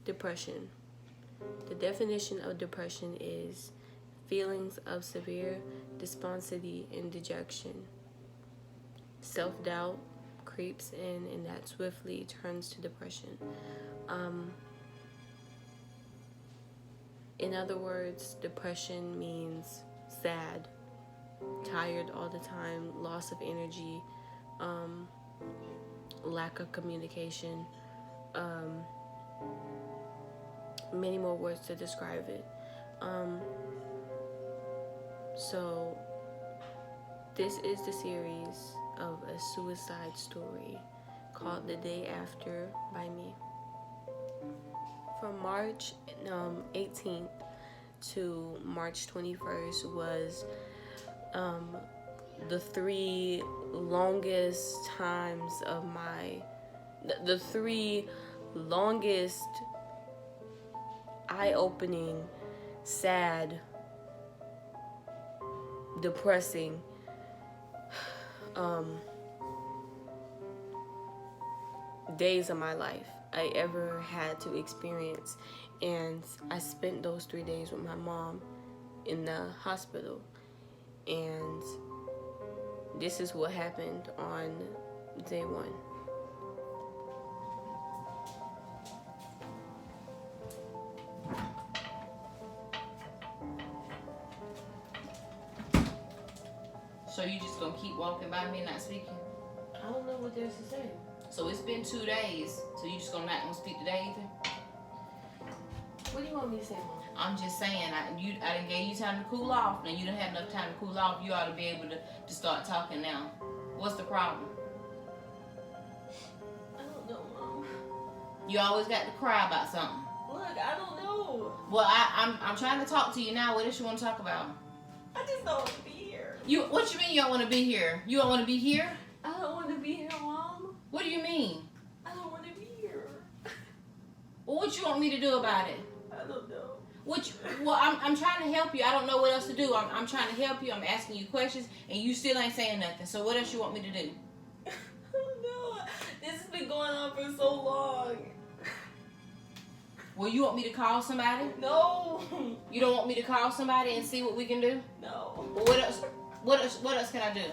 Depression. The definition of depression is feelings of severe despondency and dejection. Self-doubt creeps in, and that swiftly turns to depression. In other words, depression means sad, tired all the time, loss of energy, lack of communication, many more words to describe it. So this is the series of a suicide story called The Day After by me. From March 18th to March 21st was the three longest times of the three longest eye-opening, sad, depressing days of my life I ever had to experience. And I spent those 3 days with my mom in the hospital. And this is what happened on day one. So you just gonna keep walking by me and not speaking? I don't know what there's to say. So it's been 2 days. So you just not gonna speak today either? What do you want me to say, Mom? I'm just saying, I done gave you time to cool off. Now you done had enough time to cool off. You ought to be able to start talking now. What's the problem? I don't know, Mom. You always got to cry about something. Look, I don't know. Well, I'm trying to talk to you now. What else you want to talk about? I just don't want to be here. What you mean you don't want to be here? You don't want to be here? I don't want to be here, Mom. What do you mean? I don't want to be here. Well, what you want me to do about it? I don't know. I'm trying to help you. I don't know what else to do. I'm trying to help you. I'm asking you questions, and you still ain't saying nothing. So what else you want me to do? I don't know. This has been going on for so long. Well, you want me to call somebody? No. You don't want me to call somebody and see what we can do? No. Well, what else can I do?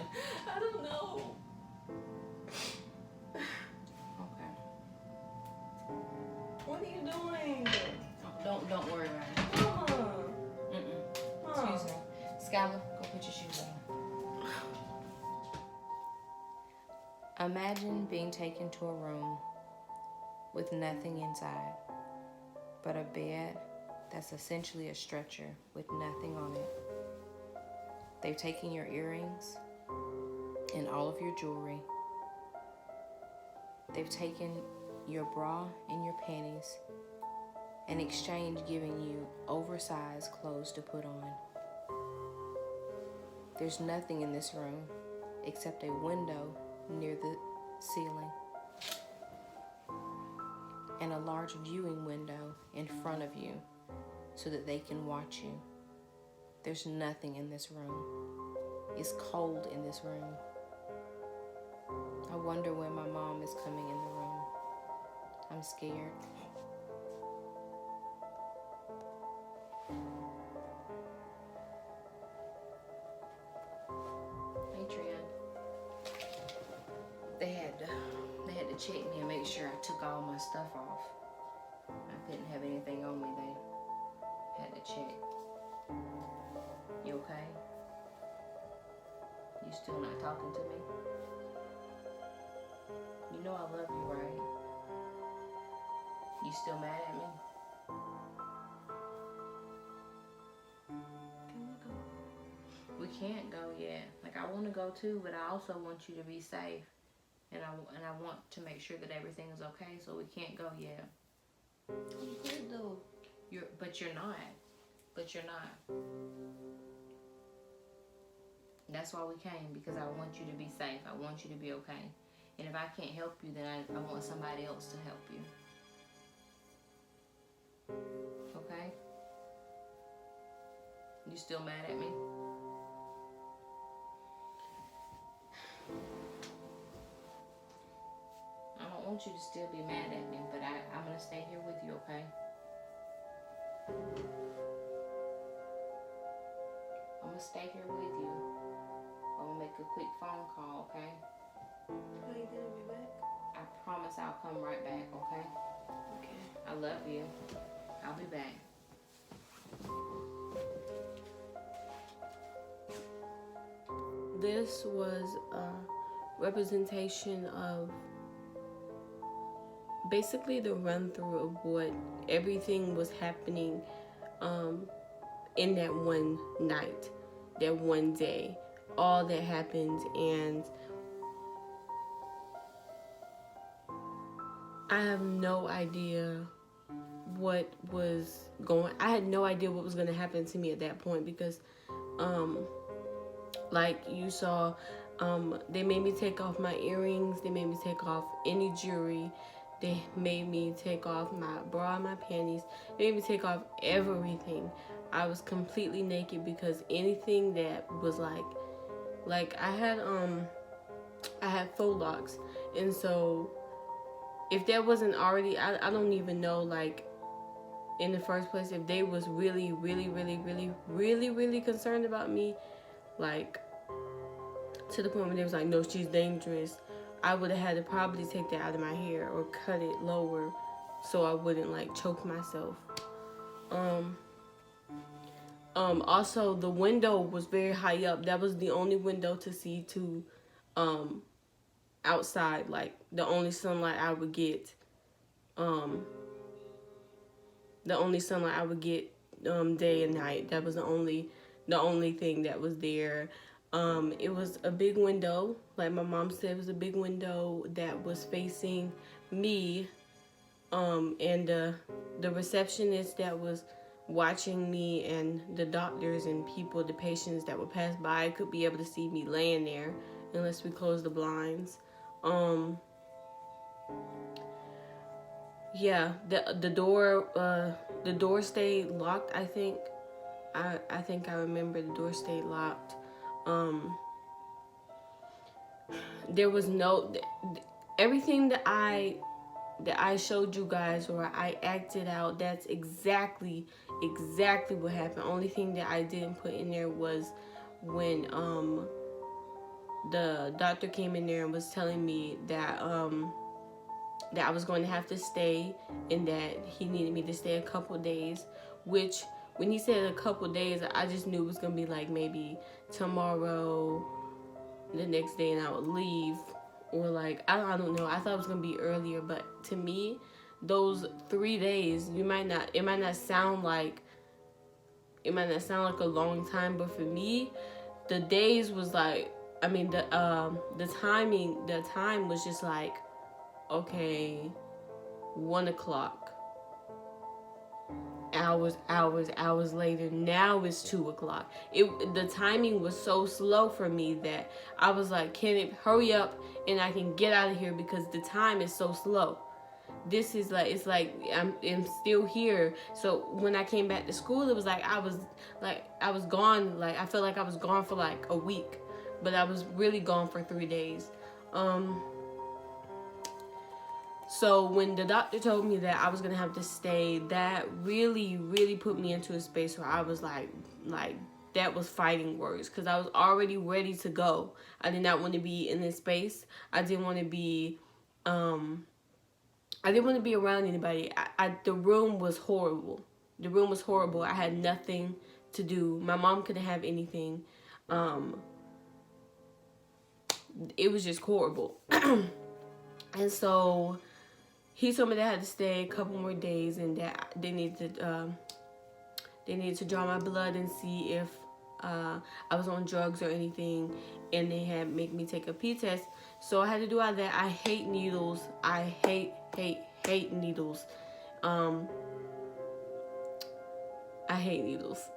I don't know. Okay. What are you doing? Don't worry about it. Mama. Excuse me. Skylar, go put your shoes on. Imagine being taken to a room with nothing inside but a bed that's essentially a stretcher with nothing on it. They've taken your earrings and all of your jewelry. They've taken your bra and your panties, in exchange giving you oversized clothes to put on. There's nothing in this room except a window near the ceiling and a large viewing window in front of you so that they can watch you. There's nothing in this room. It's cold in this room. I wonder when my mom is coming in the room. I'm scared. They had to check me and make sure I took all my stuff off. I couldn't have anything on me. They had to check. You okay? You still not talking to me? You know I love you, right? You still mad at me? Can we go? We can't go yet. Like, I want to go too, but I also want you to be safe. And I want to make sure that everything is okay, so we can't go yet. You could though. But you're not. That's why we came, because I want you to be safe. I want you to be okay. And if I can't help you, then I want somebody else to help you. Okay? You still mad at me? I don't want you to still be mad at me, but I'm going to stay here with you, okay? I'm gonna stay here with you. I'm gonna make a quick phone call, okay? Are you gonna be back? I promise I'll come right back, okay? Okay. I love you. I'll be back. This was a representation of basically the run through of what everything was happening in that one night, that one day, all that happened. And I have no idea what was I had no idea what was going to happen to me at that point, because like you saw, they made me take off my earrings, they made me take off any jewelry, they made me take off my bra and my panties, they made me take off everything. I was completely naked, because anything that was like I had faux locks, and so if that wasn't already, I don't even know, like, in the first place, if they was really concerned about me, like to the point where they was like, no, she's dangerous, I would have had to probably take that out of my hair or cut it lower so I wouldn't like choke myself. Also, the window was very high up. That was the only window to see to outside, like the only sunlight I would get. Day and night. That was the only thing that was there. It was a big window, like my mom said, it was a big window that was facing me, and the receptionist that was watching me, and the doctors and people, the patients that would pass by, could be able to see me laying there unless we closed the blinds. Yeah, the door stayed locked. I think I remember the door stayed locked. There was no everything that I showed you guys, or I acted out. That's exactly what happened. Only thing that I didn't put in there was when the doctor came in there and was telling me that that I was going to have to stay, and that he needed me to stay a couple days, which when he said a couple days, I just knew it was going to be like maybe tomorrow, the next day, and I would leave, or like, I don't know. I thought it was going to be earlier, but to me, those 3 days, it might not sound like a long time, but for me, the days was like, I mean, the time was just like, okay, 1 o'clock. Hours later, now it's 2 o'clock. The timing was so slow for me that I was like, can it hurry up and I can get out of here, because the time is so slow. This is like, it's like I'm still here. So when I came back to school, it was like I was gone. Like I felt like I was gone for like a week, but I was really gone for 3 days. So when the doctor told me that I was gonna have to stay, that really put me into a space where I was like that was fighting words, because I was already ready to go. I did not want to be in this space. I didn't want to be around anybody. The room was horrible. I had nothing to do. My mom couldn't have anything. It was just horrible. And so he told me that I had to stay a couple more days, and that they needed to draw my blood and see if I was on drugs or anything, and they had make me take a pee test. So I had to do all that. I hate needles. I hate needles. I hate needles.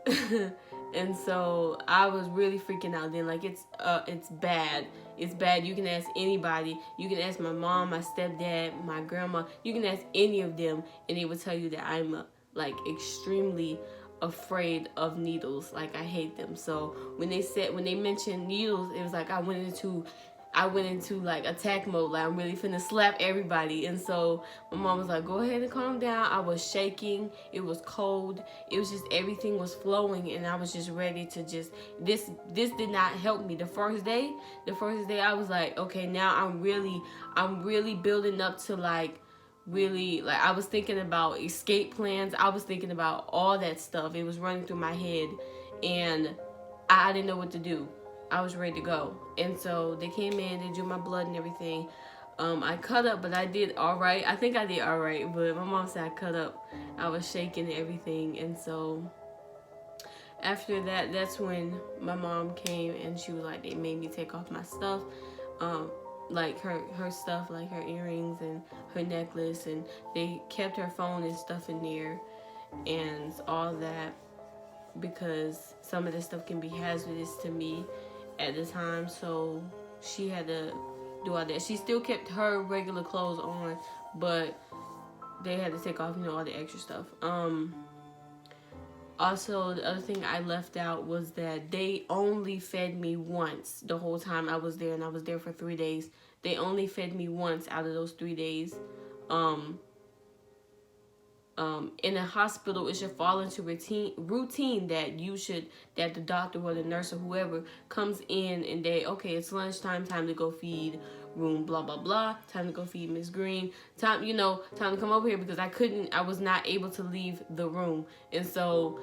And so I was really freaking out then. Like, it's bad. It's bad. You can ask anybody. You can ask my mom, my stepdad, my grandma. You can ask any of them, and they will tell you that I'm extremely afraid of needles. Like, I hate them. So when they mentioned needles, it was like I went into I went into like attack mode, like I'm really finna slap everybody. And so my mom was like, go ahead and calm down. I was shaking, it was cold, it was just, everything was flowing, and I was just ready to just, this did not help me. The first day I was like, okay, now I'm really building up to like, really, like, I was thinking about escape plans, I was thinking about all that stuff. It was running through my head, and I didn't know what to do. I was ready to go. And so they came in, they drew my blood and everything. I cut up, but I did all right. I think I did all right, but my mom said I cut up. I was shaking and everything. And so after that, that's when my mom came, and she was like, they made me take off my stuff. Like her stuff, like her earrings and her necklace, and they kept her phone and stuff in there and all that, because some of this stuff can be hazardous to me at the time. So she had to do all that. She still kept her regular clothes on, but they had to take off, all the extra stuff. Also, the other thing I left out was that they only fed me once the whole time I was there, and I was there for 3 days. They only fed me once out of those 3 days. In a hospital, it should fall into routine that the doctor or the nurse or whoever comes in and okay, it's lunchtime, time to go feed room blah blah blah, time to go feed Miss Green, time to come over here, because I was not able to leave the room. And so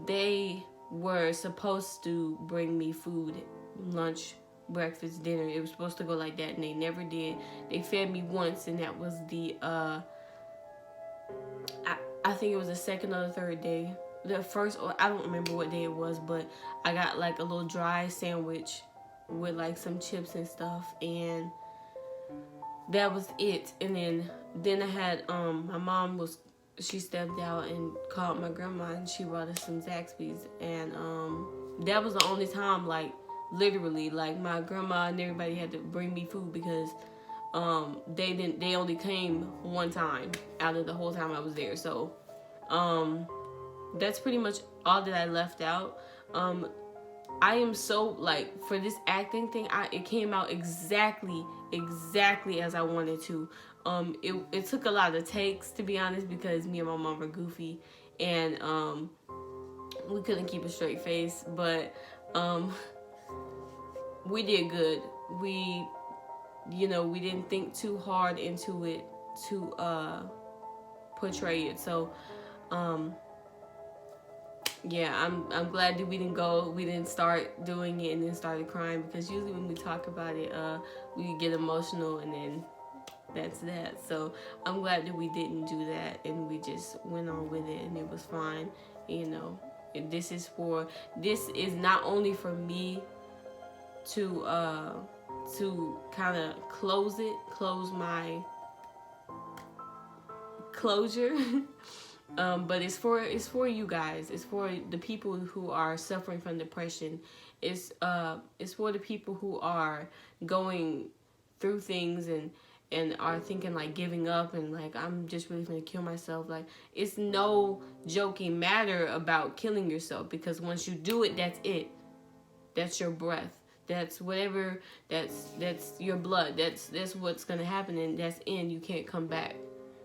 they were supposed to bring me food, lunch, breakfast, dinner. It was supposed to go like that, and they never did. They fed me once, and that was the I think it was the second or the third day. The first, or I don't remember what day it was, but I got like a little dry sandwich with like some chips and stuff, and that was it. And then I had my mom she stepped out and called my grandma, and she brought us some Zaxby's, and that was the only time, like literally, like my grandma and everybody had to bring me food, because they only came one time out of the whole time I was there. So that's pretty much all that I left out. I am so, like, for this acting thing, it came out exactly as I wanted to. It took a lot of takes, to be honest, because me and my mom were goofy, and we couldn't keep a straight face, but we did good. We didn't think too hard into it to portray it. So yeah, I'm glad that we didn't start doing it and then started crying, because usually when we talk about it, we get emotional, and then that's that. So I'm glad that we didn't do that, and we just went on with it, and it was fine. This is not only for me to kind of close my closure, but it's for you guys. It's for the people who are suffering from depression. It's for the people who are going through things and are thinking like giving up, and like, I'm just really gonna kill myself. Like, it's no joking matter about killing yourself, because once you do it, that's it. That's your breath. That's whatever. That's your blood. That's what's gonna happen, and that's in. You can't come back.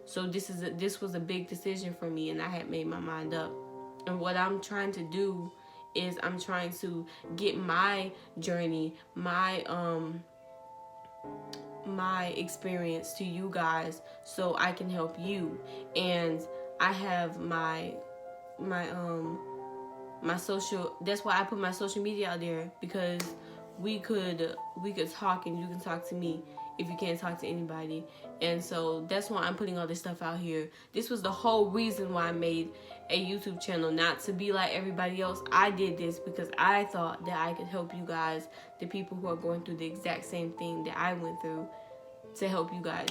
So this was a big decision for me, and I had made my mind up. And what I'm trying to do is I'm trying to get my journey, my experience to you guys, so I can help you. And I have my social. That's why I put my social media out there, because we could talk, and you can talk to me if you can't talk to anybody. And so that's why I'm putting all this stuff out here. This was the whole reason why I made a YouTube channel, not to be like everybody else. I did this because I thought that I could help you guys, the people who are going through the exact same thing that I went through, to help you guys,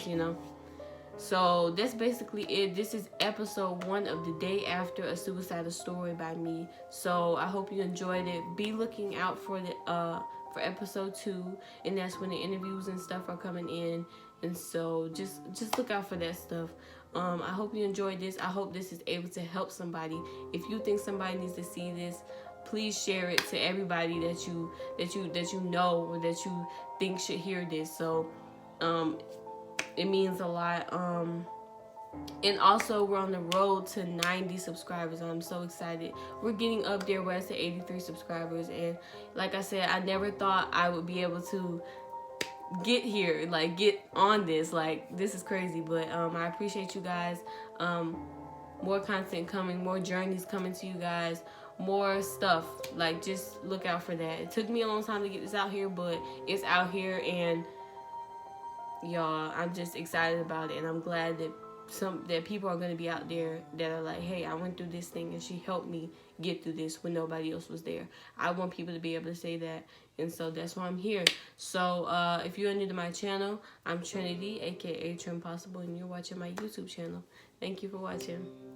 So that's basically it. This is episode 1 of The Day After a Suicidal Story by me. So I hope you enjoyed it. Be looking out for for episode 2, and that's when the interviews and stuff are coming in. And so just look out for that stuff. I hope you enjoyed this. I hope this is able to help somebody. If you think somebody needs to see this, please share it to everybody that you know or that you think should hear this. So it means a lot. And also, we're on the road to 90 subscribers. I'm so excited. We're getting up there. We're at 83 subscribers. And like I said, I never thought I would be able to get here, like get on this. Like, this is crazy. But I appreciate you guys. More content coming, more journeys coming to you guys, more stuff. Like, just look out for that. It took me a long time to get this out here, but it's out here. And y'all, I'm just excited about it. And I'm glad that people are going to be out there that are like, hey, I went through this thing and she helped me get through this when nobody else was there. I want people to be able to say that, and so that's why I'm here. So if you're new to my channel, I'm Trinity, aka Trim Possible, and you're watching my YouTube channel. Thank you for watching.